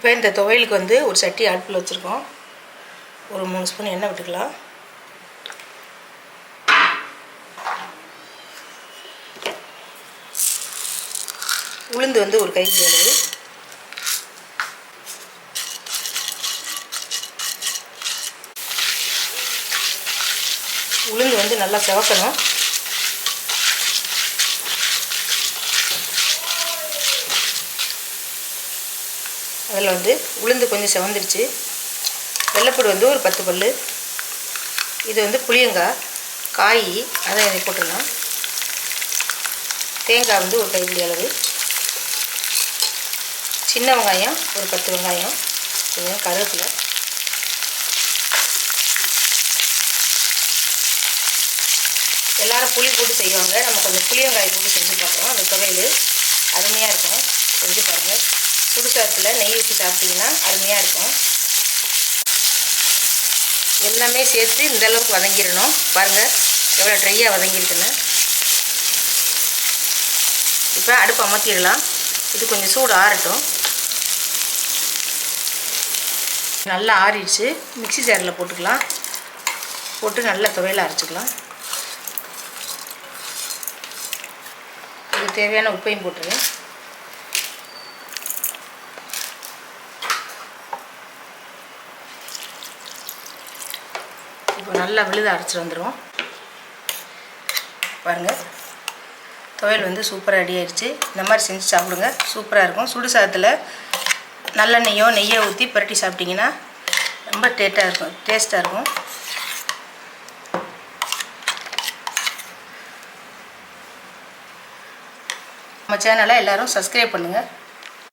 இப்போ இந்த துவையலுக்கு வந்து ஒரு சட்டி அடுப்பில் வச்சுருக்கோம். ஒரு 3 ஸ்பூன் எண்ணெய் விட்டுக்கலாம். உளுந்து வந்து ஒரு கைப்பிடி அளவு, உளுந்து வந்து நல்லா செவக்கணும். அதில் வந்து உளுந்து கொஞ்சம் செவந்துருச்சு. வெள்ளைப்பூடு வந்து ஒரு 10 பல். இது வந்து புளியங்காய் காய், அதை இதை போட்டுடலாம். தேங்காய் வந்து ஒரு கைப்பிடி அளவு, சின்ன வெங்காயம் ஒரு 10 வெங்காயம், கொஞ்சம் கருவேப்பிலை, எல்லோரும் புளி போட்டு செய்வாங்க. நம்ம கொஞ்சம் புளியங்காய் போட்டு செஞ்சு பார்க்குறோம். அந்த துவையல் அருமையாக இருக்கும். செஞ்சு பாருங்கள். சுடுசாதத்தில் நெய் ஊற்றி சாப்பிட்டிங்கன்னா அருமையாக இருக்கும். எல்லாமே சேர்த்து இந்தளவுக்கு வதங்கிடணும். பாருங்கள் எவ்வளோ ட்ரையாக வதங்கியிருக்குன்னு. இப்போ அடுப்பு அமர்த்திடலாம். இது கொஞ்சம் சூடு ஆறட்டும். நல்லா ஆறிடுச்சு. மிக்ஸி ஜாரில் போட்டுக்கலாம். போட்டு நல்லா துவையல் அரைச்சிக்கலாம். இதுக்கு தேவையான உப்பையும் போட்டுருவேன். இப்போ நல்லா விழுத அரைச்சிட்டு வந்துடும். பாருங்கள் துவையல் வந்து சூப்பராக ரெடி ஆயிடுச்சு. இந்த மாதிரி செஞ்சு சாப்பிடுங்க, சூப்பராக இருக்கும். சுடு சாதத்தில் நல்லெண்ணெய்யோ நெய்யோ ஊற்றி புரட்டி சாப்பிட்டிங்கன்னா ரொம்ப டேஸ்ட்டாக இருக்கும். நம்ம சேனலை எல்லோரும் சப்ஸ்கிரைப் பண்ணுங்கள்.